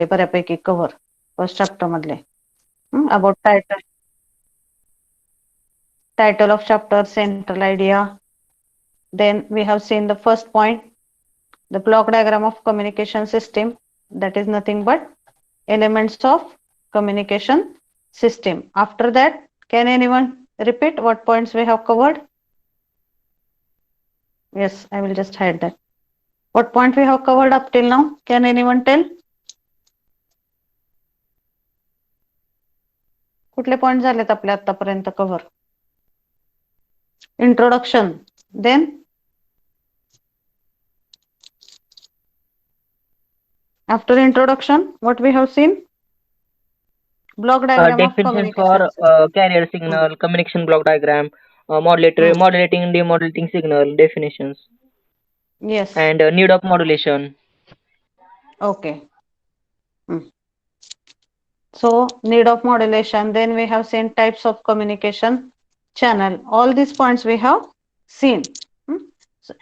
बऱ्यापैकी cover first chapter मधले. About title of chapter, central idea. Then we have seen the first point, the block diagram of communication system. That is nothing but elements of communication system. After that, can anyone repeat what points we have covered? Yes, I will just hide that. What point we have covered up till now? Can anyone tell? कुठले point झालेत आपले आतापर्यंत cover? Introduction, then after introduction what we have seen? Block diagram of Definitions for communication system. carrier signal, communication block diagram, Hmm. modulating and demodulating signal definitions, Yes. and need of modulation. Okay. Hmm. So need of modulation. Then we have seen types of communication channel. All these points we have seen.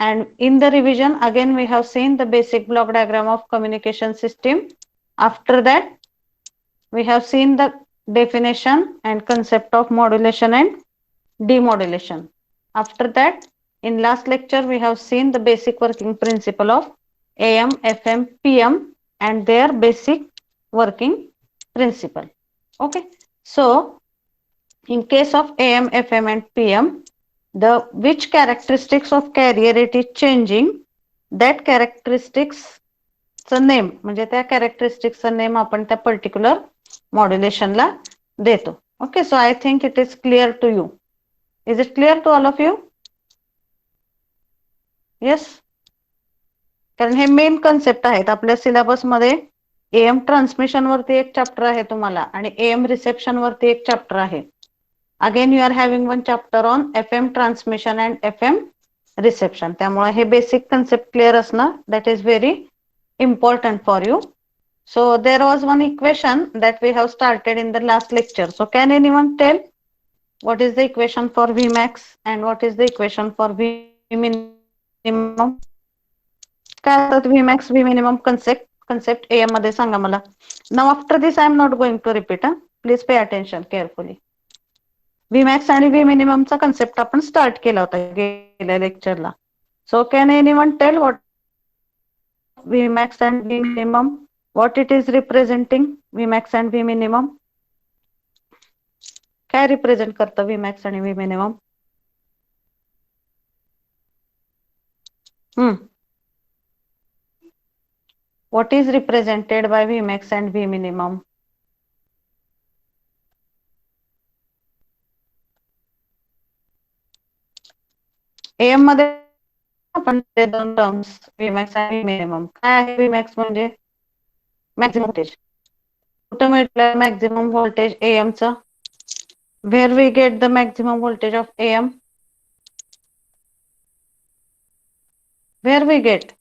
And in the revision again we have seen the basic block diagram of communication system. After that we have seen the definition and concept of modulation and demodulation. After that, in last lecture we have seen the basic working principle of AM, FM, PM and their basic working principle. Okay. So in case of AM, FM and PM, the which characteristics of carrier it is changing, that characteristics name म्हणजे त्या कॅरेक्टरिस्टिक्सचा name आपण त्या particular मॉड्युलेशनला देतो. Okay. So I think it is clear to you. Is it clear to all of you? Yes. कारण हे main concept आहेत आपल्या सिलेबसमध्ये. एएम ट्रान्समिशन वरती एक चॅप्टर आहे तुम्हाला आणि एएम रिसेप्शन वरती एक चॅप्टर आहे. Again you are having one chapter on FM transmission and FM reception. त्यामुळे हे बेसिक कन्सेप्ट क्लिअर असणं that is very important for you. So there was one equation that we have started in the last lecture. So can anyone tell what is the equation for Vmax and what is the equation for Vminimum? काय असतात Vmax, Vminimum concept AM मध्ये सांगा मला. Now after this I am not going to repeat. Please pay attention carefully. Vmax आणि Vminimum चा concept आपण start केला होता गेल्या लेक्चरला. So can anyone tell what Vmax and Vminimum, what it is representing? Vmax and Vminimum काय represent करतं Vmax आणि Vminimum? What is represented by Vmax and Vminimum? AM मध्ये आपण ते दोन टर्म्स Vmax आणि Vminimum. काय आहे Vmax म्हणजे? Maximum voltage. कुठं मिळतं मॅक्सिमम व्होल्टेज AM चं? Where we get the maximum voltage of AM? Where we get?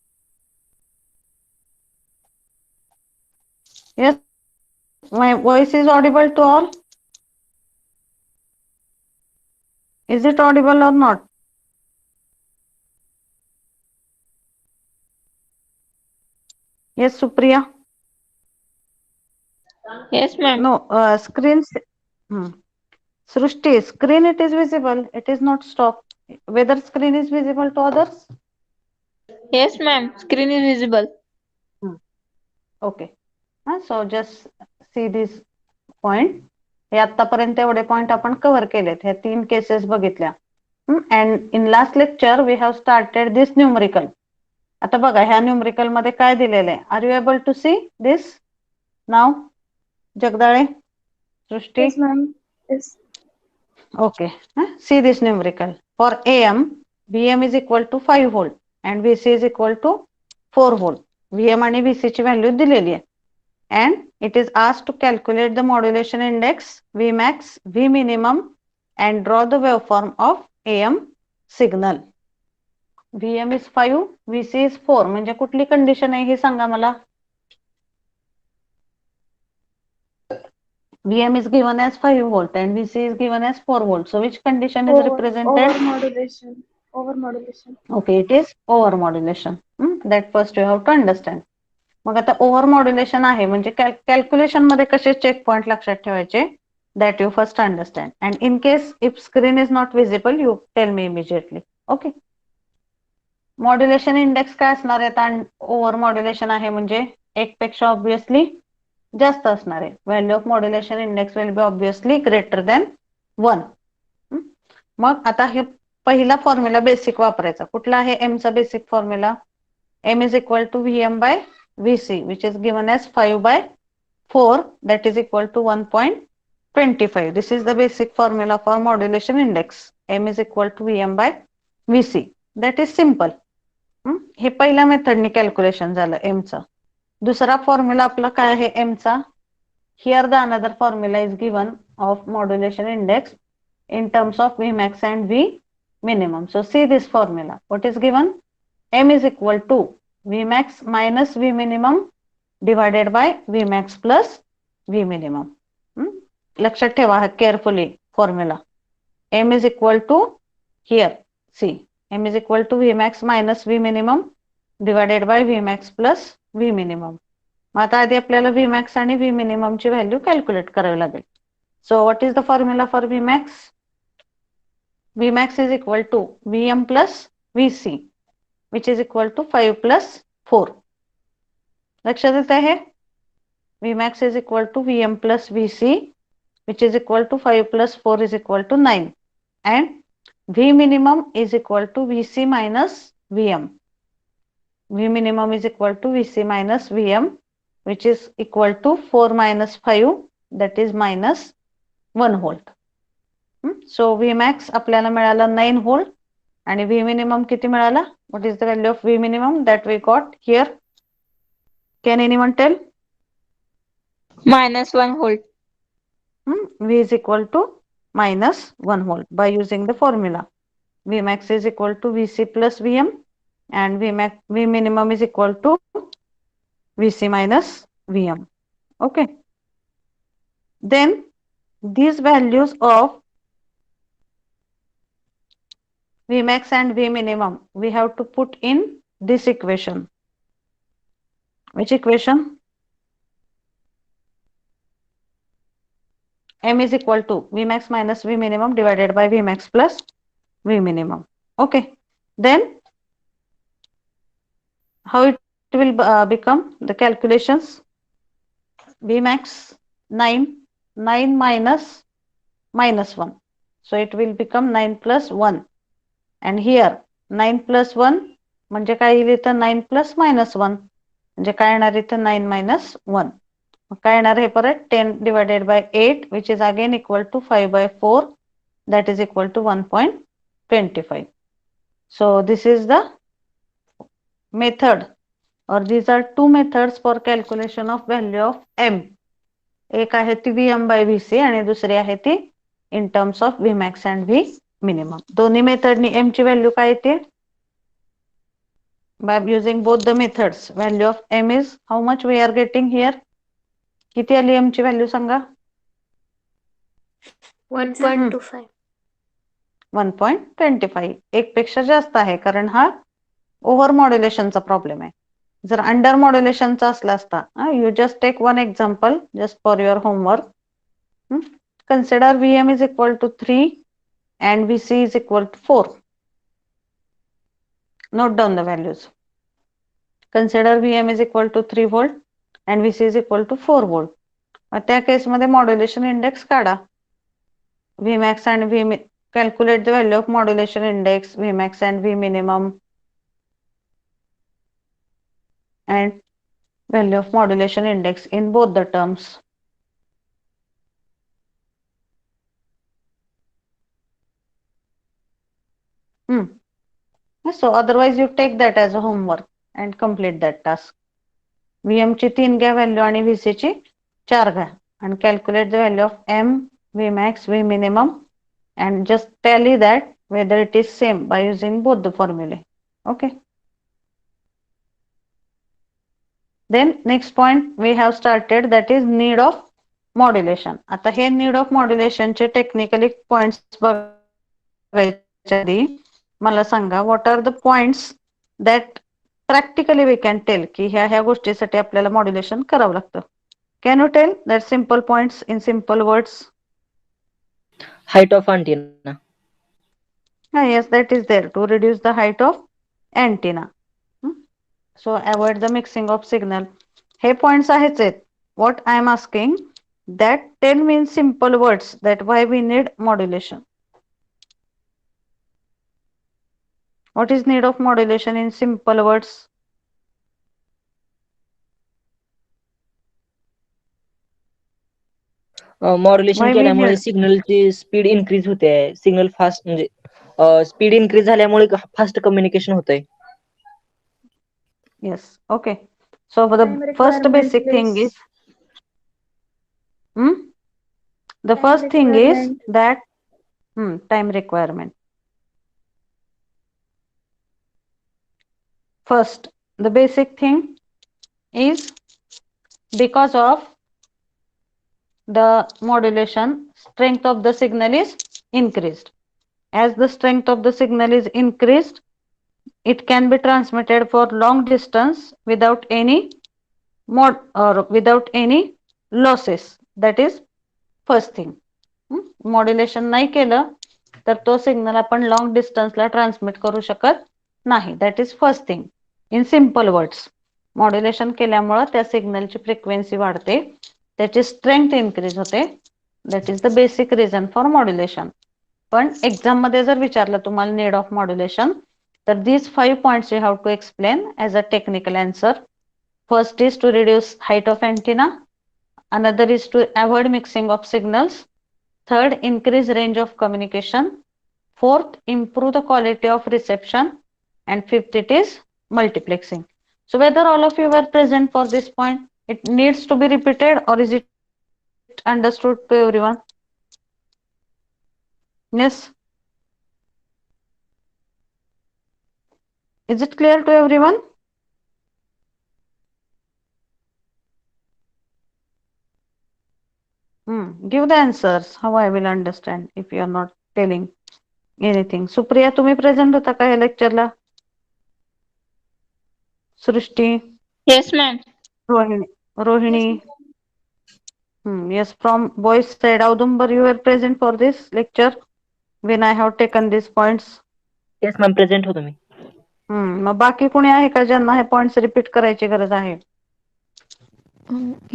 Yes, my voice is audible to all. Is it audible or not? Yes, Supriya. Yes, ma'am. No, screen. Srushti, screen it is visible. It is not stopped. Whether screen is visible to others? Yes, ma'am. Screen is visible. Okay. So just see this point. हे आतापर्यंत एवढे point आपण cover केलेत. ह्या 3 cases बघितल्या. And in last lecture we have started this numerical. आता बघा ह्या न्यूमरिकल मध्ये काय दिलेलं आहे. Are you able to see this नाव? Jagdale, Srushti? Yes, ma'am. Yes. Okay. See this numerical. For AM, VM is equal to 5 volt and VC is equal to 4 volt. VM आणि VC ची व्हॅल्यू दिलेली आहे. And it is asked to calculate the modulation index, Vmax, Vminimum and draw the waveform of AM signal. VM is 5, VC is 4. म्हणजे कुठली condition आहे हे सांगा मला. VM is given as 5 volt and VC is given as 4 volt. So which condition is represented? Overmodulation. Overmodulation. Okay, it is overmodulation. That first you have to understand. मग आता over modulation आहे म्हणजे calculation मध्ये कसे check point लक्षात ठेवायचे that you first understand and in case if screen is not visible you tell me immediately. Okay. Modulation index काय असणार आहे? आणि ओव्हर मॉड्युलेशन आहे म्हणजे एक पेक्षा ऑब्विसली जास्त असणार आहे. Value of modulation index will be obviously greater than 1. मग आता हे पहिला फॉर्म्युला बेसिक वापरायचा. कुठला आहे एमचा basic formula? M is equal to Vm by Vc, which is given as 5/4, that is equal to 1.25. This is the basic formula for modulation index. M is equal to Vm by Vc. That is simple. हे पहिल्या मेथडनी calculation झालं M चं. दुसरा formula आपला काय आहे M चा? Here the another formula is given of modulation index in terms of Vmax and V minimum. So see this formula. What is given? M is equal to Vmax minus V minimum divided by Vmax plus V minimum. लक्षात ठेवा carefully formula. M is equal to here see M is equal to Vmax minus V minimum divided by Vmax plus V minimum. मग आता आधी आपल्याला Vmax आणि V minimum ची value calculate करावी लागेल. So what is the formula for Vmax? Vmax is equal to Vm plus Vc, which is equal to 5 plus 4. लक्षात येत आहे? Vmax is equal to Vm plus Vc, which is equal to 5 plus 4 is equal to 9. And V minimum is equal to Vc minus Vm. V minimum is equal to Vc minus Vm, which is equal to 4 minus 5, that is minus 1 volt. So Vmax आपल्याला मिळाला 9 volt आणि V minimum किती मिळाला? What is the value of V minimum that we got here? Can anyone tell? -1 volt. V is equal to minus 1 volt by using the formula. Vmax is equal to Vc plus Vm and V minimum is equal to Vc minus Vm. Okay. Then these values of Vmax and V minimum we have to put in this equation. Which equation? M is equal to Vmax minus V minimum divided by Vmax plus V minimum. Okay. Then how it will become the calculations? Vmax 9 minus -1. So it will become 9 plus 1. And here 9 plus 1 म्हणजे काय येईल इथं 9 plus -1 म्हणजे काय येणार इथं 9 minus 1. काय येणार हे परत 10 divided by 8 which is again equal to 5/4, that is equal to 1.25. So this is the method or these are two methods for calculation of value of M. एक आहे ती Vm by Vc आणि दुसरी आहे ती in terms of Vmax and V minimum. दोन्ही मेथडनी M ची value काय येते? By using both the methods, value of M is how much we are getting here? किती आली M ची व्हॅल्यू सांगा? 1.25. 1.25. एक पेक्षा जास्त आहे कारण हा ओव्हर मॉड्युलेशनचा प्रॉब्लेम आहे. जर अंडर मॉड्युलेशनचा असला असता, you just take one example just for your homework. Consider Vm is equal to 3 and Vc is equal to 4. Note down the values. Consider Vm is equal to 3 volt and Vc is equal to 4 volt. त्या केसमध्ये modulation index काढा. Vmax and V calculate the value of modulation index, Vmax and V minimum and value of modulation index in both the terms. So otherwise you take that as a homework and complete that task. Vm ची 3 घ्या value आणि Vc ची 4 घ्या and calculate the value of M, Vmax, V minimum and just tally that whether it is same by using both the formulae. Okay. Then next point we have started, that is need of modulation. आता हे need of modulation चे technically points बघायच्या आधी मला सांगा what are the points that practically we can tell की ह्या गोष्टीसाठी आपल्याला मॉड्युलेशन करावं लागतं. Can you tell that simple points in simple words? Height of antenna. Yes, that is there to reduce the height of antenna. So avoid the mixing of signal. हे points आहेच आहेत. What I am asking that tell me in simple words that why we need modulation. What is need of modulation in simple words? Modulation Why we केल्यामुळे need? सिग्नलची speed increase होते. Signal fast म्हणजे speed increase झाल्यामुळे fast communication होतंय. Yes. Okay. So the first basic thing is the first thing is that time requirement. First, the basic thing is because of the modulation, strength of the signal is increased. As the strength of the signal is increased, it can be transmitted for long distance without any without any losses. That is first thing. Modulation नाही केलं तर तो signal आपण long डिस्टन्सला transmit करू शकत नाही. That is first thing in simple words. Modulation केल्यामुळे त्या सिग्नलची फ्रिक्वेन्सी वाढते, त्याची स्ट्रेंथ इन्क्रीज होते. That is the basic reason for modulation. पण एक्झाम मध्ये जर विचारलं तुम्हाला नीड ऑफ मॉड्युलेशन तर these 5 points you have to explain as a technical answer. First is to reduce height of antenna. Another is to avoid mixing of signals. Third, increase range of communication. Fourth, improve the quality of reception. And fifth, it is multiplexing. So whether all of you were present for this point, it needs to be repeated or is it understood to everyone? Yes. Is it clear to everyone? Give the answers. How I will understand if you are not telling anything. Supriya, तुम्ही present होता का या lectureला? सृष्टी, Yes, ma'am. Rohini. Yes, from boys side, Audumbar, you were present for this lecture when I have taken these points. Yes ma'am, present होतो मी. मग बाकी कोणी आहे का ज्यांना हे पॉइंट्स रिपीट करायची गरज आहे?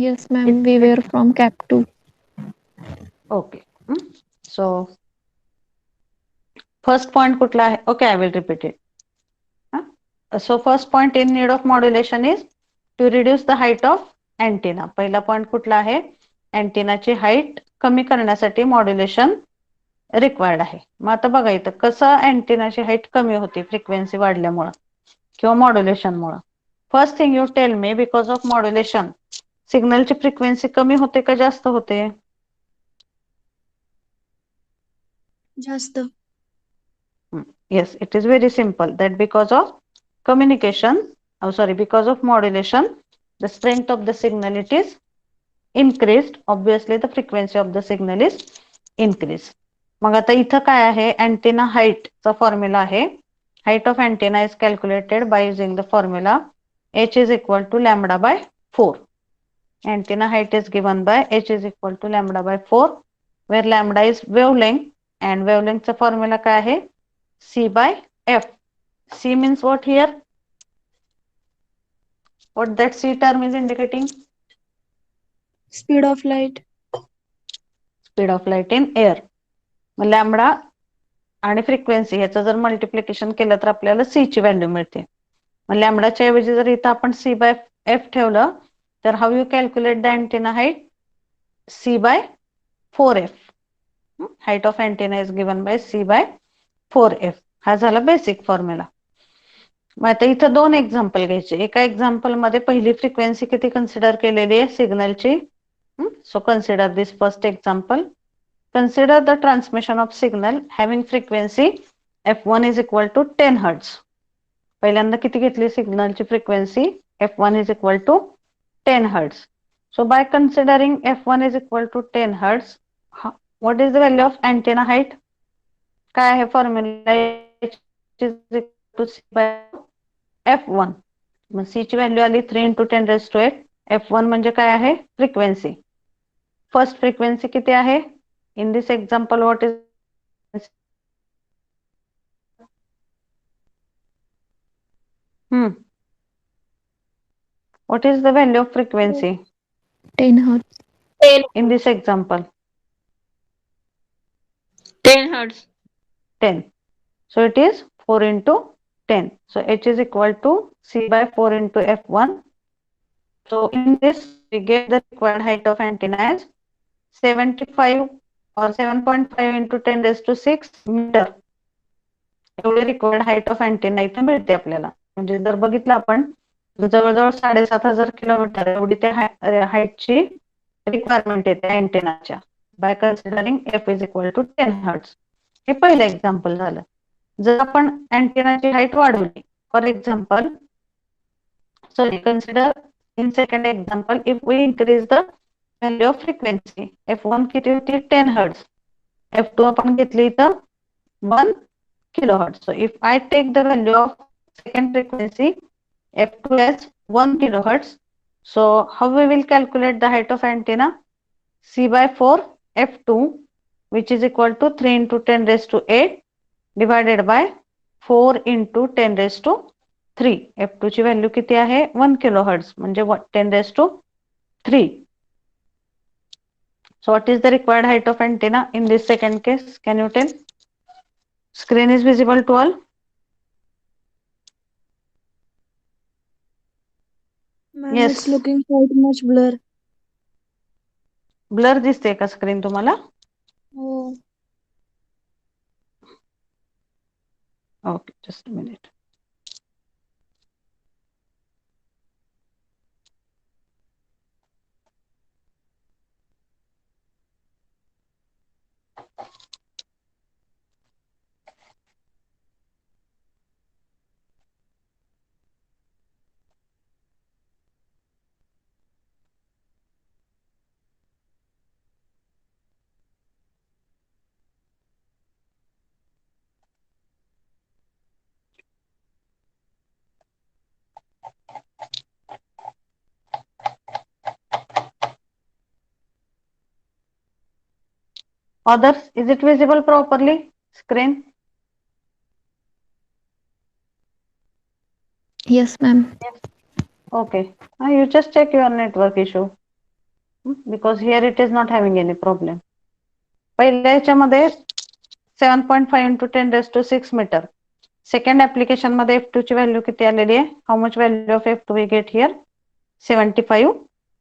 Yes, ma'am. We were from Cap 2. Okay. So first point कुठला आहे? Okay, I will repeat it. So first point in need of modulation is to reduce the height of antenna. पहिला point कुठला आहे? अँटेनाची height कमी करण्यासाठी modulation required आहे. मग आता बघा इथं कसं अँटेनाची हाईट कमी होते फ्रिक्वेन्सी वाढल्यामुळे किंवा मॉड्युलेशनमुळे. First thing you tell me, because of modulation सिग्नलची फ्रिक्वेन्सी कमी होते का जास्त होते? Just the Yes, it is very simple that because of communication, because of modulation, the strength of the signal it is increased. Obviously, the frequency of the signal is increased. मग आता इथं काय आहे? अँटेना हाईट चा formula आहे. Height of antenna is calculated by using the formula h is equal to lambda by 4. Antenna height is given by h is equal to lambda by 4, where lambda is wavelength and wavelength चा formula काय आहे? C by F. C means what here? What that C term is indicating? speed of light. Speed of light in air. मग lambda आणि frequency ह्याचं जर multiplication केलं तर आपल्याला C ची व्हॅल्यू मिळते. मग लॅम्बडाच्या ऐवजी जर इथं आपण C by F ठेवलं तर how you calculate the antenna height? C by 4F. Height of antenna is given by C by 4F. हा झाला बेसिक फॉर्म्युला. मग आता इथं दोन एक्झाम्पल घ्यायचे. एका एक्झाम्पल मध्ये पहिली फ्रिक्वेन्सी किती कन्सिडर केलेली आहे सिग्नलची? So consider this first example. Consider the transmission of signal having frequency f1 is equal to 10 hertz. पहिल्यांदा किती घेतली सिग्नलची frequency? f1 is equal to 10 hertz. So by considering f1 is equal to 10 hertz, what is the value of antenna height? काय आहे formula? f1. मग C ची value आली 3 × 10⁸. F1 म्हणजे काय आहे? फ्रिक्वेन्सी. फर्स्ट फ्रिक्वेन्सी किती आहे? In this example what is what is the value of frequency 10 hertz. 10 in this example? 10 hertz. 10. So it is 4 into 10. So H is equal to C by 4 into F1. So in this we get the required height of antenna as 75 or 7.5 into 10⁶ meter. एवढी required height of antenna इथे मिळते आपल्याला. म्हणजे जर बघितलं आपण जवळजवळ 7,500 kilometre एवढी त्या हाईटची रिक्वायरमेंट येते अँटेनाच्या by considering F is equal to 10 hertz. हे पहिलं एक्झाम्पल झालं. जर आपण अँटेनाची हाईट वाढवली, for example sorry, consider in second example, if we increase the value of frequency, F1 किती होती? 10 hertz. F2 आपण घेतली तर 1 kilohertz. So if I take the value of second frequency F2 as 1 kilohertz, so how we will calculate the height of antenna? C by 4 F2, which is equal to 3 into 10⁸ divided by 4 into 10⁻³ F2 ची value किती आहे? 1 kilohertz म्हणजे 10⁻³. So what is the required height of antenna in this second case? Can you tell? Screen is visible to all? Ma'am, Yes. it's looking quite much blur. Blur दिसते का screen तुम्हाला? Oh, Okay, just a minute. Others, is it visible properly? Screen? yes, ma'am. Okay. You just check your network issue. Because here it is not having any problem. पहिल्या ह्याच्यामध्ये 7.5 into 10⁶ metre. Second application मध्ये F2 ची value किती आलेली आहे? How much value of F2 we get here? 75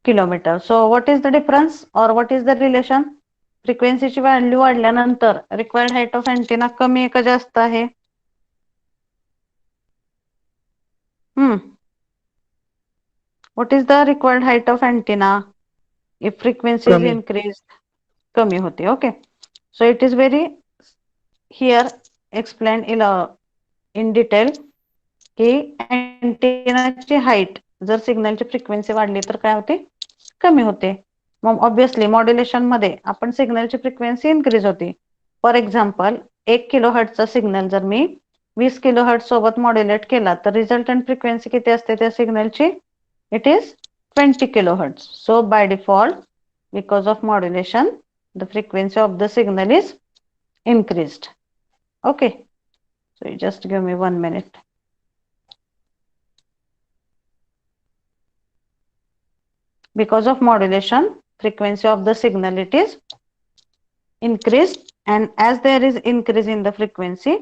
kilometre. So what is the difference और what is the relation? फ्रिक्वेन्सीची value वाढल्यानंतर रिक्वायर्ड हाईट ऑफ अँटेना कमी आहे का जास्त आहे? What is the required height of antenna if frequency is कमी. Increase? कमी होते. Okay. So it is very here explain in detail की अँटेनाची हाईट जर सिग्नलची फ्रिक्वेन्सी वाढली तर काय होते? कमी होते. मग ऑब्विसली मॉड्युलेशन मध्ये आपण सिग्नलची फ्रिक्वेन्सी इन्क्रीज होते. फॉर एक्झाम्पल 1 किलोहर्ट्जचा सिग्नल जर मी 20 किलोहर्ट्ज सोबत मॉड्युलेट केला तर रिझल्टंट फ्रिक्वेन्सी किती असते त्या सिग्नलची? It is 20 kilohertz. So by default, because of modulation, the frequency of the signal is increased. Okay. So you just give me 1 minute. Because of modulation, frequency of the signal it is increased, and as there is increase in the frequency,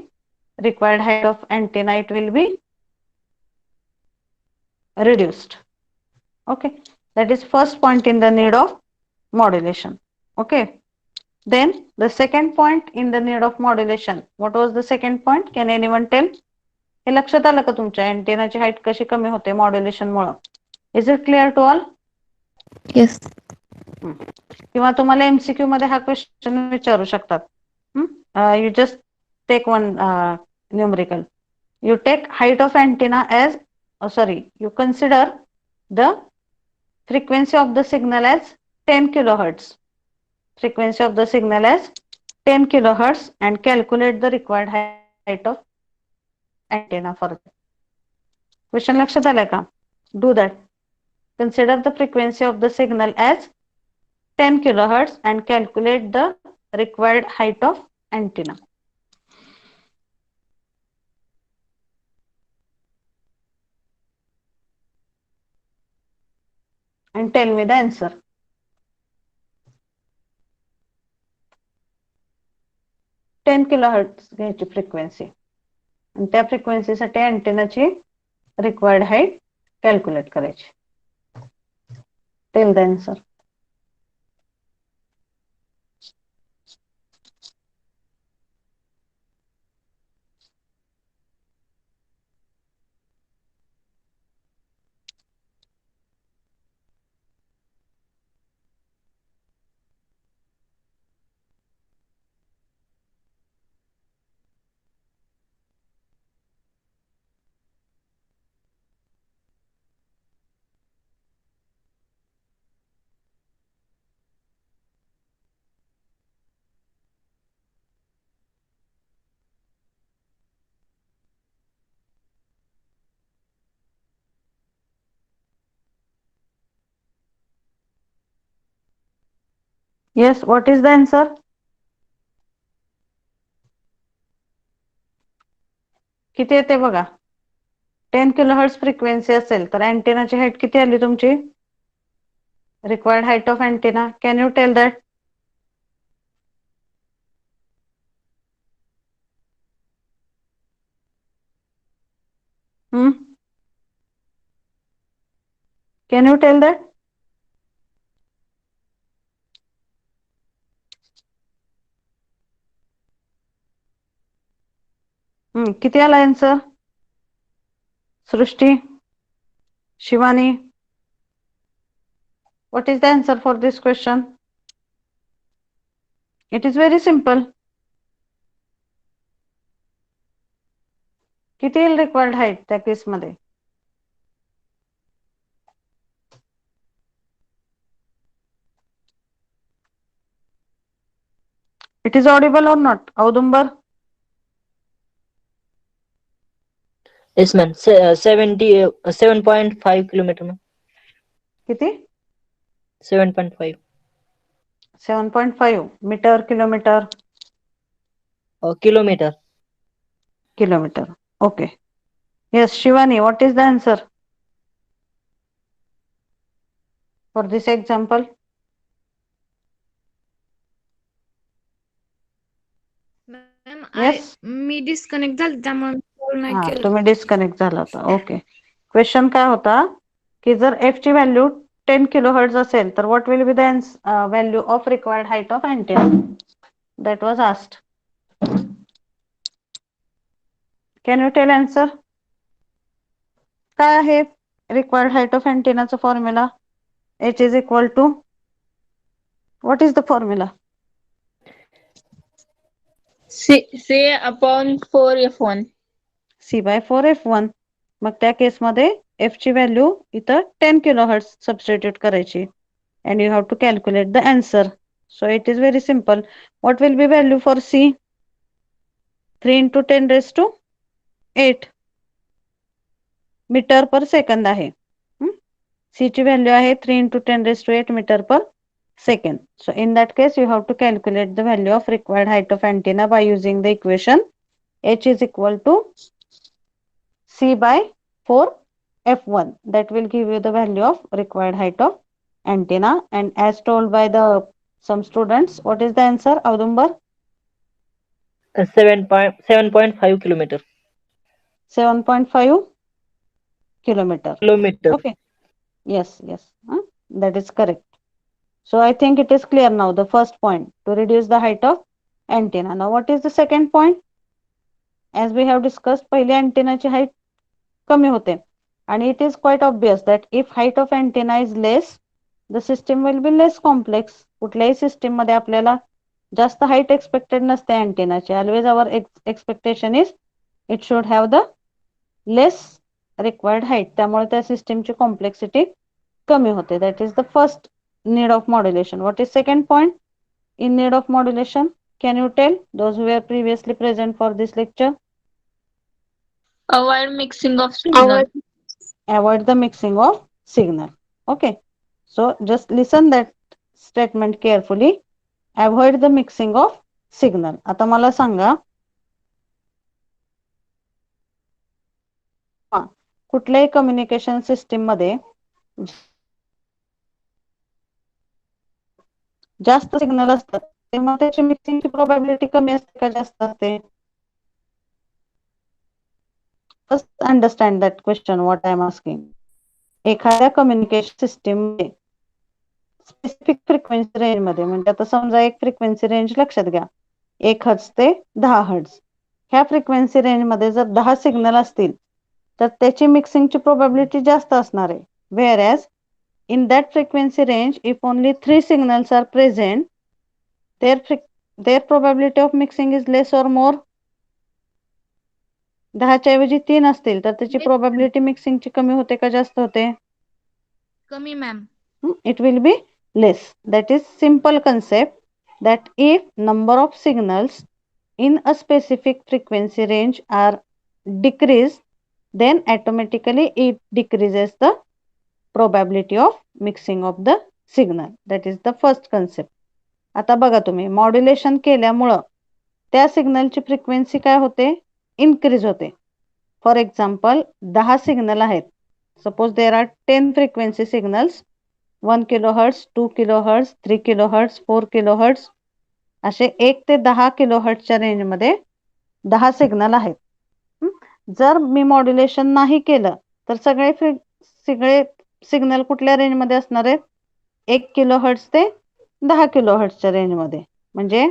required height of antenna it will be reduced. Okay, that is first point in the need of modulation. Okay, then the second point in the need of modulation. What was the second point? Can anyone tell? हे लक्षात आलं का तुमच्या अँटेनाची height कशी कमी होते modulation मुळे? Is it clear to all? Yes. किंवा तुम्हाला MCQ मध्ये हा क्वेश्चन विचारू शकतात. You just take one numerical. You take height of antenna as you consider the frequency of the signal as 10 kilohertz. Frequency of the signal as 10 kilohertz and calculate the required height of antenna for that. Question लक्षात आलाय का? Do that. Consider the frequency of the signal as 10 kilohertz and calculate the required height of antenna. And tell me the answer. Ten kilohertz घ्यायची frequency आणि त्या फ्रिक्वेन्सीसाठी अँटेनाची required height calculate करायची. Tell the answer. Yes, what is the answer? किती येते बघा. 10 kilohertz frequency असेल तर अँटेनाची हाईट किती आली तुमची? Required height of antenna. Can you tell that? Can you tell that? किती आला answer? Srushti, Shivani, what is the answer for this question? It is very simple. किती येईल रिक्वायर्ड हाईट त्या केस मध्ये? It is audible or not? Audumbar? Yes, ma'am. 7.5 kilometer, ma'am. किती? 7.5. 7.5 metre, kilometre? Kilometer. Kilometer. Okay. Yes, Shivani, what is the answer for this example? Ma'am Yes. Me disconnect झाले त्यामुळे call नाही हा, केला. तुम्ही disconnect झाला होता. ओके. क्वेश्चन काय होता की जर एफ ची व्हॅल्यू 10 किलोहर्ट्ज असेल तर what will be the value of required height of antenna? That was asked. Can you tell answer? काय आहे रिक्वायर्ड हाईट ऑफ अँटेनाचा formula? H is equal to what is the formula? C upon 4F1. C/4F1. मग त्या केसमध्ये F ची value इथं 10 kilohertz substitute करायची and you have to calculate the answer. So it is very simple. What will be value for C? 3 into 10 raised to 8 metre per second आहे. C ची value आहे 3 into 10 raised to 8 metre per second. So in that case you have to calculate the value of required height of antenna by using the equation H is equal to C by 4 F1. That will give you the value of required height of antenna. And as told by the some students, what is the answer, Audumbar? 7.5 kilometer. 7.5 kilometer. Kilometer. Okay. Yes, yes. That is correct. So I think it is clear now. The first point, to reduce the height of antenna. Now what is the second point? As we have discussed, पहिले antenna ची height कमी होते. And it is quite obvious that if height of antenna is less, the system will be less complex. कुठल्याही system मध्ये आपल्याला जास्त height expected नसते अँटेनाची. Always our expectation is it should have the less required height. त्यामुळे त्या सिस्टीमची complexity कमी होते. That is the first need of modulation. What is second point in need of modulation? Can you tell those who were previously present for this lecture? Avoid mixing of signal. avoid the mixing of signal. Okay, so just listen that statement carefully. Avoid the mixing of signal. आता मला सांगा कुठल्याही communication system मध्ये जास्त signal असतात तेव्हा त्याची मिक्सिंगची probability कमी असते का जास्त असते? First understand that question what I am asking. एखाद्या कम्युनिकेशन सिस्टीम मध्ये स्पेसिफिक फ्रिक्वेन्सी रेंज मध्ये, म्हणजे आता समजा एक फ्रिक्वेन्सी रेंज लक्षात घ्या, 1 हर्ट्ज ते 10 हर्ट्ज. ह्या फ्रिक्वेन्सी रेंज मध्ये जर 10 सिग्नल असतील तर त्याची मिक्सिंगची प्रोबॅबिलिटी जास्त असणार आहे. Where as in that frequency range, if only 3 signals are present, their probability of mixing is less or more. 10 च्या ऐवजी 3 असतील तर त्याची प्रोबॅबिलिटी मिक्सिंगची कमी होते का जास्त होते? कमी ma'am. It will be less. That is simple concept that if number of signals in a specific frequency range are decreased, then automatically it decreases the probability of mixing of the signal. That is the first concept. आता बघा तुम्ही modulation केल्यामुळं त्या सिग्नलची frequency काय होते? Increase होते. For example 10 signal आहेत. Suppose there are 10 frequency signals, 1 kilo hertz, 2 kilo hertz, 3 kilo hertz, 4 kilo hertz, असे 1 ते 10 किलो हर्ट्सच्या रेंजमध्ये 10 सिग्नल आहेत. जर मी मॉड्युलेशन नाही केलं तर सगळे सिग्नल कुठल्या रेंजमध्ये असणार आहेत? 1 किलो हर्ट्स ते 10 किलो हर्ट्सच्या रेंजमध्ये. म्हणजे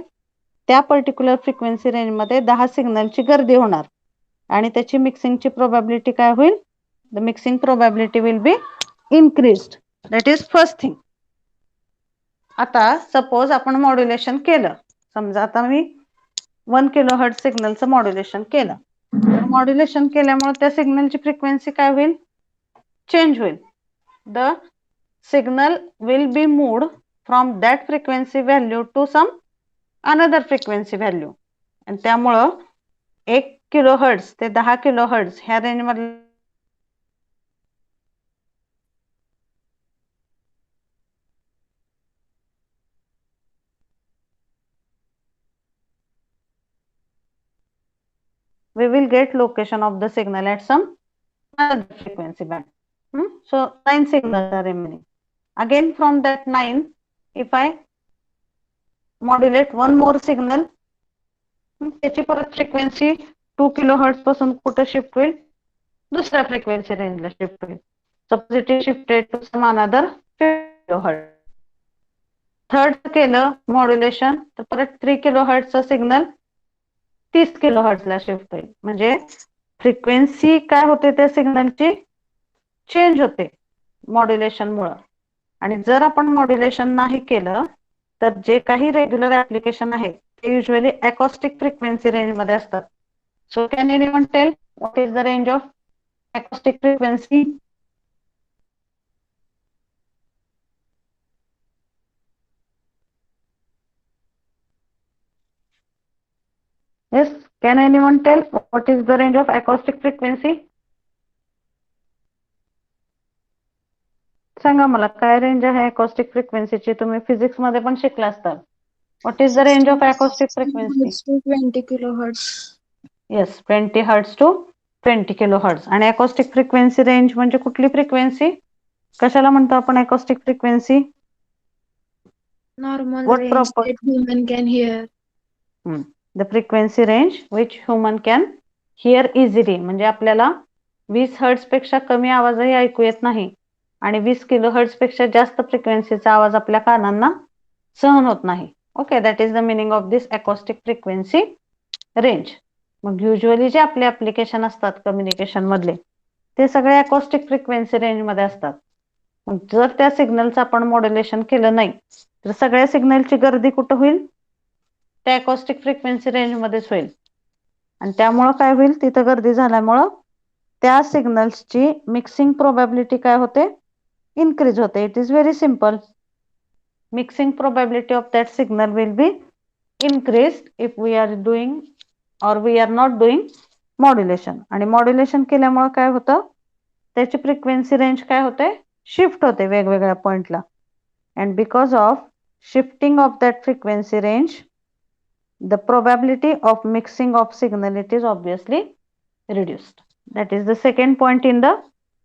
त्या पर्टिक्युलर फ्रिक्वेन्सी रेंजमध्ये 10 सिग्नलची गर्दी होणार आणि त्याची मिक्सिंगची प्रोबॅबिलिटी काय होईल? The mixing probability will be increased. That is first thing. आता सपोज आपण मॉड्युलेशन केलं, समजा आता मी 1 किलो हर्ट्स सिग्नलचं मॉड्युलेशन केलं, तर मॉड्युलेशन केल्यामुळे त्या सिग्नलची फ्रिक्वेन्सी काय होईल? चेंज होईल. The signal will be moved from that frequency value to some another frequency value. आणि त्यामुळं 1 किलो हर्ट्ज ते 10 किलो हर्ट्ज ह्या रेंज मध्ये we will get location of the signal at some another frequency band. So 9 signals are remaining. Again from that 9, if I modulate one more signal, त्याची परत frequency 2 kilo hertz पासून कुठे shift होईल? दुसऱ्या frequency रेंजला shift होईल. Suppose it is shifted to some another kilo hertz. Third केलं modulation तर परत 3 किलो हर्ट्जचा सिग्नल 30 किलो हर्ट्जला शिफ्ट होईल. म्हणजे फ्रिक्वेन्सी काय होते त्या सिग्नलची? चेंज होते मॉड्युलेशन मुळे. आणि जर आपण मॉड्युलेशन नाही केलं तर जे काही रेग्युलर ऍप्लिकेशन आहे ते युजली अकॉस्टिक फ्रिक्वेन्सी रेंज मध्ये असतात. So can anyone tell what is the range of acoustic frequency? Yes, can anyone tell what is the range of acoustic frequency? सांगा मला काय रेंज आहे acoustic frequencyची? तुम्ही फिजिक्स मध्ये पण शिकला असताल. What is the range of acoustic frequency? 20 kilohertz. Yes, 20 hertz to 20 kilohertz. आणि acoustic frequency range म्हणजे कुठली फ्रिक्वेन्सी? कशाला म्हणतो आपण acoustic frequency? Normal What range proper? that human can hear. The frequency range which human can hear easily. म्हणजे आपल्याला 20 hertz पेक्षा कमी आवाजही ऐकू येत नाही आणि 20 किलो हर्ट्ज पेक्षा जास्त फ्रिक्वेन्सीचा आवाज आपल्या कानांना सहन होत नाही. Okay, that is the meaning of this acoustic frequency range. मग युजली जे आपले ऍप्लिकेशन असतात कम्युनिकेशन मधले ते सगळे अकॉस्टिक फ्रिक्वेन्सी रेंज मध्ये असतात. मग जर त्या सिग्नलचं आपण मॉड्युलेशन केलं नाही तर सगळ्या सिग्नलची गर्दी कुठं होईल? त्या अकॉस्टिक फ्रिक्वेन्सी रेंज मध्येच होईल. आणि त्यामुळं काय होईल? तिथं गर्दी झाल्यामुळं त्या सिग्नल्सची मिक्सिंग प्रोबॅबिलिटी काय होते? इन्क्रीज होते. It is very simple. Mixing probability of that signal will be increase if we are doing or we are not doing modulation. आणि मॉड्युलेशन केल्यामुळे काय होतं? त्याची फ्रिक्वेन्सी रेंज काय होते, शिफ्ट होते वेगवेगळ्या पॉइंटला. And because of shifting of that frequency range, the probability of mixing of signal it is obviously reduced. That is the second point in the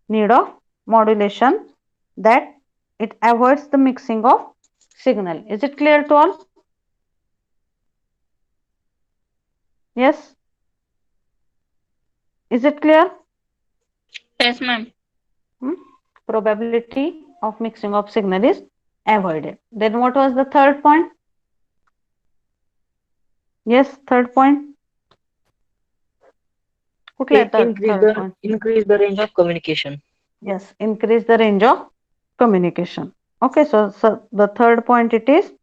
need of modulation, that it avoids the mixing of signal. Is it clear to all? Yes? Is it clear? Yes, ma'am. Probability of mixing of signal is avoided. Then what was the third point? Yes, third point. कुठला आहे third point? Increase the range of communication. Yes, increase the range of communication. Okay, so the third point it is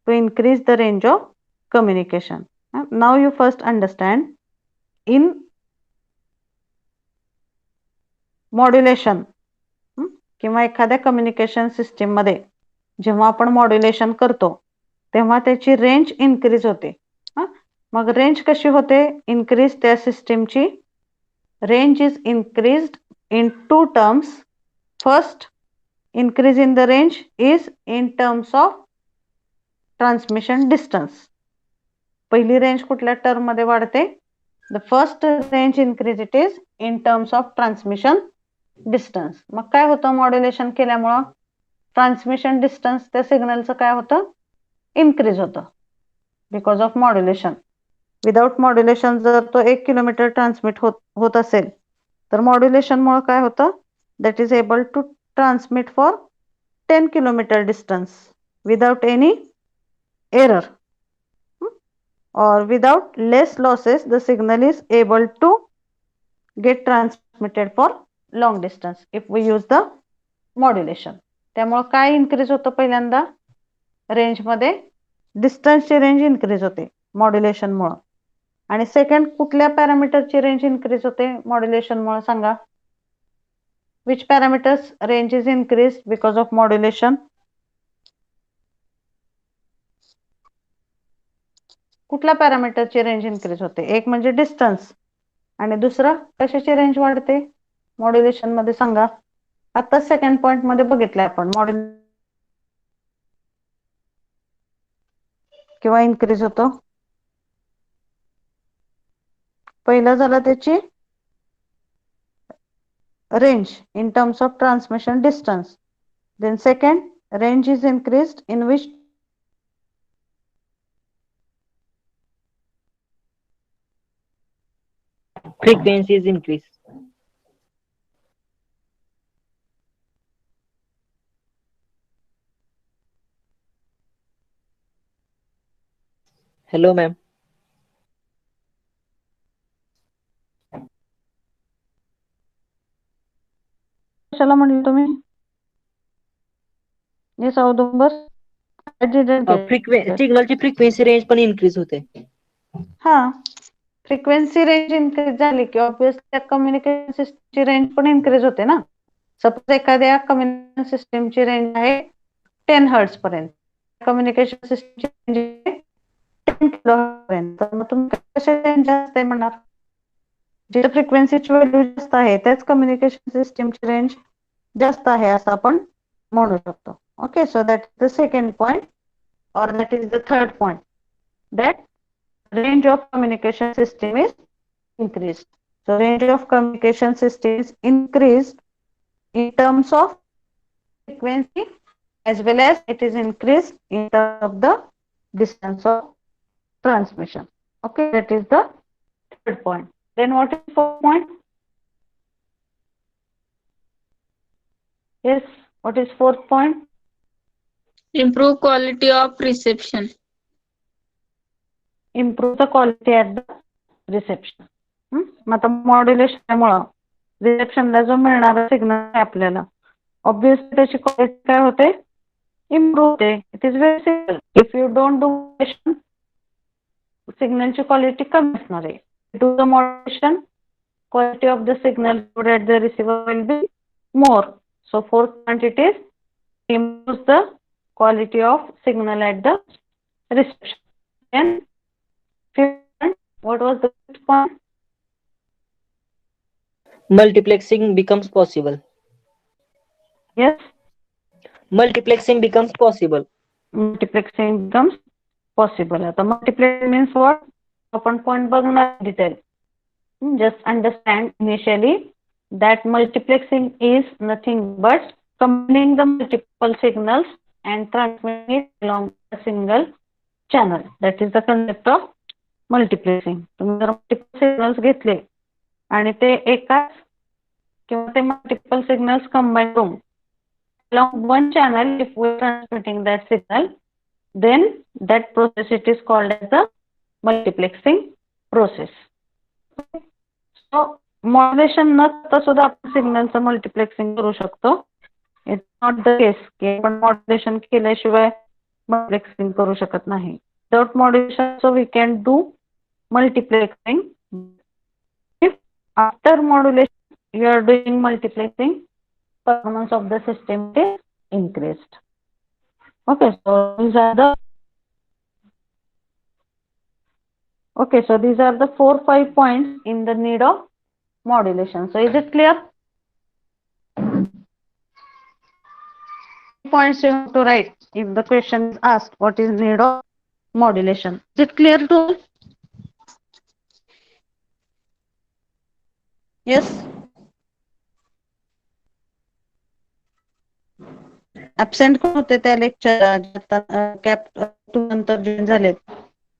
to increase the range of communication. Now you first understand in modulation किंवा एखाद्या communication system मध्ये जेव्हा आपण modulation करतो तेव्हा त्याची range increase होते. मग रेंज कशी होते इन्क्रीज, त्या सिस्टीमची range is increased in two terms. First, increase in the range is in terms of transmission distance. पहिली रेंज कुठल्या टर्म मध्ये वाढते? The first range increase it is in terms of transmission distance. मग काय होतं modulation केल्यामुळं? Transmission distance त्या सिग्नलचं काय होतं? इन्क्रीज होतं because of modulation. Without modulation जर तो 1 किलोमीटर ट्रान्समिट होत असेल तर मॉड्युलेशन मुळे काय होतं, that is able to transmit for 10 kilometre distance without any error or without less losses the signal is able to get transmitted for long distance if we use the modulation. त्यामुळे काय increase होतं पहिल्यांदा range मध्ये? डिस्टन्सची range increase होते modulation मुळे. आणि second कुठल्या पॅरामीटरची range increase होते मॉड्युलेशन मुळे सांगा? Which parameters range is increase because of modulation? कुठल्या पॅरामीटरची रेंज इन्क्रीज होते? एक म्हणजे डिस्टन्स आणि दुसरं कशाची रेंज वाढते मॉड्युलेशन मध्ये सांगा? आता सेकंड पॉइंट मध्ये बघितलंय आपण मॉड्युलेशन किंवा इन्क्रीज होतो. पहिलं झालं त्याची range in terms of transmission distance. Then second, range is increased in which Frequency is increased. Hello, ma'am. कशाला म्हणले तुम्ही? येस औदुंबर. सिग्नलची फ्रिक्वेन्सी रेंज पण इन्क्रीज होते. हा, फ्रिक्वेन्सी रेंज इन्क्रीज झाली की ऑब्विसली कम्युनिकेशन सिस्टमची रेंज पण इन्क्रीज होते ना. सपोज एखाद्या कम्युनिकेशन सिस्टमची रेंज आहे 10 हर्ट्ज पर्यंत, कम्युनिकेशन सिस्टमची रेंज आहे 10 किलोहर्ट्ज पर्यंत, तर मग तुम्ही कशा रेंज जास्त आहे म्हणणार? जिथे फ्रिक्वेन्सीची व्हॅल्यू जास्त आहे त्याच कम्युनिकेशन सिस्टमची रेंज जास्त आहे असं आपण म्हणू शकतो. Okay, so that is the second point or that is the third point, that range of communication system is increased. So range of communication system is increased in terms of frequency as well as it is increased in terms of the distance of transmission. Okay, that is the third point. Then what is fourth point? Yes, what is fourth point? Improve quality of reception. Improve the quality at the reception. आता मॉड्युलेशनमुळे रिसेप्शनला जो मिळणारा signal आहे आपल्याला obviously त्याची quality काय होते? Improve होते. It is very simple. If you don't do modulation सिग्नलची क्वालिटी कमी असणार आहे. Do the modulation quality of the signal at the receiver will be more. So fourth point it is improves the quality of signal at the reception. And fifth point, what was the fifth point? Multiplexing becomes possible. Yes, Multiplexing becomes possible. multiplexing becomes possible. आता multiplexing means what? आपण point बघणार detail. Just understand initially that multiplexing is nothing but combining the multiple signals and transmitting it along a single channel. That is the concept of multiplexing. तुम्ही जर multiple signals घेतले आणि ते एकाच किंवा ते multiple signals combine करून along one channel, if we are transmitting that signal, then that process it is called as the multiplexing process. So modulation न करता सुद्धा आपण सिग्नलचं मल्टिप्लेक्सिंग करू शकतो. इट्स नॉट द केस की आपण मॉड्युलेशन केल्याशिवाय मल्टिप्लेक्सिंग करू शकत नाही. Without modulation so we can do multiplexing. If after modulation you are doing multiplexing, performance of the system is increased. Okay, so these are the these are the 4-5 points in the need of modulation. So is it clear? Points you have to write if the question is asked what is need of modulation. Is it clear to all? Yes. Absent कोण होते त्या lecture cap 2 नंतर join झालेत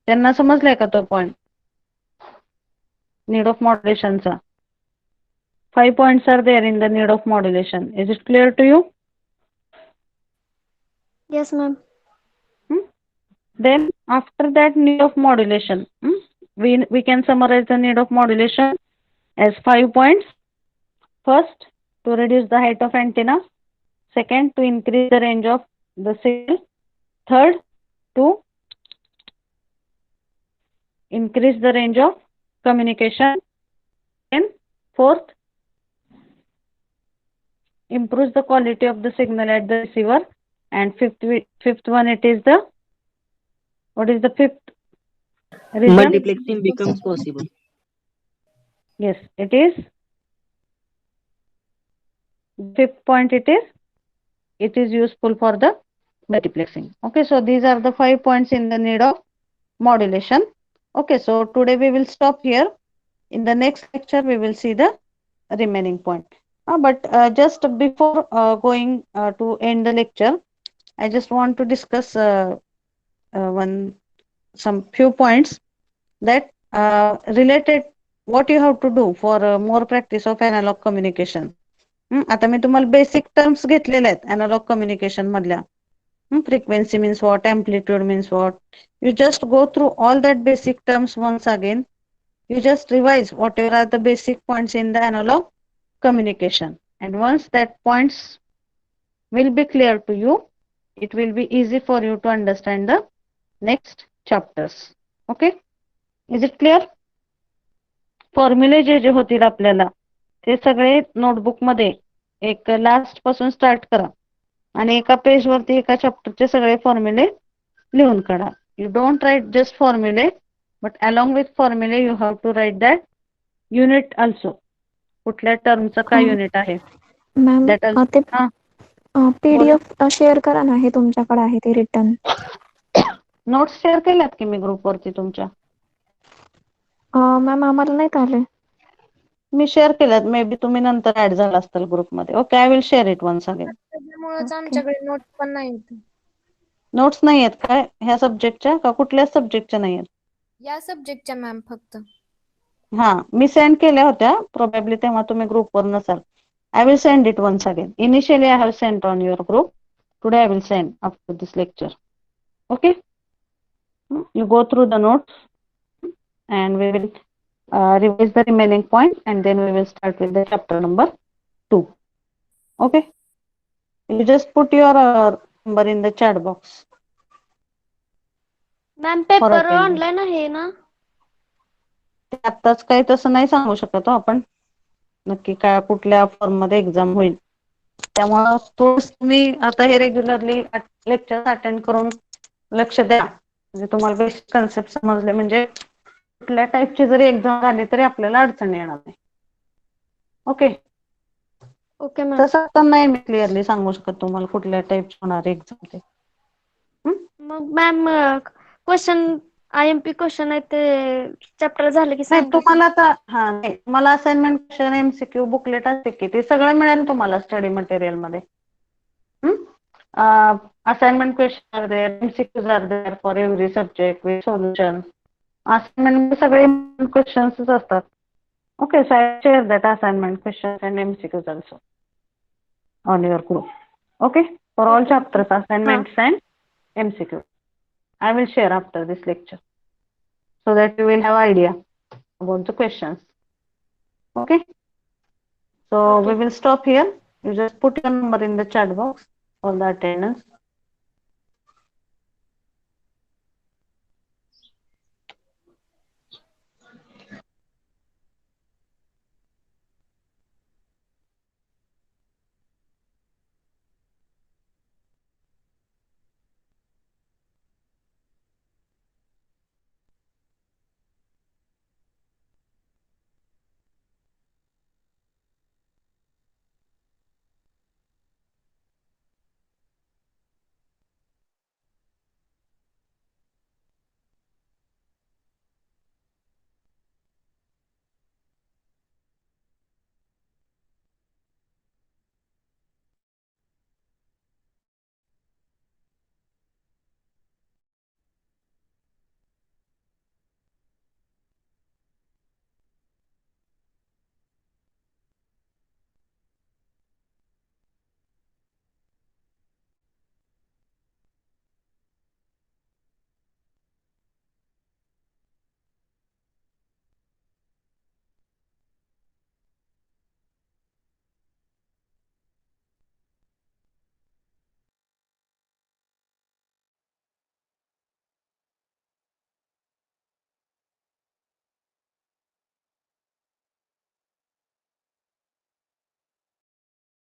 त्यांना समजलाय का तो point need of मॉड्युलेशनचा? 5 points are there in the need of modulation. Is it clear to you? Yes, ma'am. Then after that need of modulation, we can summarize the need of modulation as 5 points. First, to reduce the height of antenna. Second, to increase the range of the signal. Third, to increase the range of communication. And fourth, improves the quality of the signal at the receiver. And fifth one, it is the, what is the fifth reason? Multiplexing becomes possible. Yes, it is. Fifth point, it is useful for the multiplexing. Okay, so these are the 5 points in the need of modulation. Okay, so today we will stop here. In the next lecture we will see the remaining point. But just before going to end the lecture, I just want to discuss some few points that related what you have to do for more practice of analog communication. आता मी तुम्हाला basic terms घेतलेले आहेत analogue communication मधल्या. Frequency means what, amplitude means what. You just go through all that basic terms once again. You just revise whatever are the basic points in the analog communication, and once that points will be clear to you, it will be easy for you to understand the next chapters. Okay, is it clear? फॉर्म्युले जे होतील आपल्याला ते सगळे notebook मध्ये एक last पासून start करा आणि एका पेज वरती एका चॅप्टरचे सगळे फॉर्म्युले लिहून काढा. यू डोंट राईट जस्ट फॉर्म्युले, but along with formula you have to write that unit also. कुठल्या टर्मचं काय युनिट आहे मॅम that also. ते PDF शेअर करा ना, हे तुमच्याकडे आहे ते रिटर्न. नोट्स शेअर केल्यात की मी ग्रुप वरती तुमच्या? मॅम आम्हाला नाही आले. मी शेअर केल्यात, मे बी तुम्ही नंतर ऍड झाला असतील ग्रुप मध्ये. Okay, I will share it once again. त्यामुळेच आमच्याकडे नोट पण नाही होते. नोट्स नाही आहेत काय ह्या सब्जेक्टच्या का कुठल्या सब्जेक्टच्या नाही आहेत? या सब्जेक्टच्या मॅम फक्त. हा, मी सेंड केल्या होत्या प्रोबॅबली, तेव्हा तुम्ही ग्रुपवर नसाल. I will send it once again. Initially I have sent on your group. Today I will send after this lecture. Okay, you go through the notes and we will revise the remaining point, and then we will start with the chapter number 2. Okay, you just put your number in the chat box. Ma'am paper online आहे ना? ते आताच काही तसं नाही सांगू शकत आपण नक्की काय कुठल्या फॉर्म मध्ये एक्झाम होईल. त्यामुळे तुम्ही आता हे रेग्युलरली लेक्चर अटेंड करून लक्ष द्या, म्हणजे तुम्हाला बेसिक कन्सेप्ट समजले, म्हणजे कुठल्या टाईपची जरी एक्झाम झाली तरी आपल्याला अडचण येणार नाही. ओके. Okay ma'am. तसं तर नाही मी क्लिअरली सांगू शकत तुम्हाला कुठल्या टाईप होणार एक्झाम ते. मग मॅम क्वेश्चन IMP क्वेश्चन आहे ते चॅप्टर झालं की नाही सांगा. तुम्हाला आता नाही तुम्हाला असाइनमेंट क्वेश्चन MCQ बुकलेट असते की ते सगळं मिळेल तुम्हाला स्टडी मटेरियल मध्ये. Assignment question are there, MCQs are there for every subject with solution. Assignment सगळे क्वेश्चन्स असतात. Okay, so I share that assignment question and MCQs also on your group. Okay, for all chapters, assignments and MCQ. I will share after this lecture so that you will have idea about the questions. Okay. So we will stop here. You just put your number in the chat box for the attendance.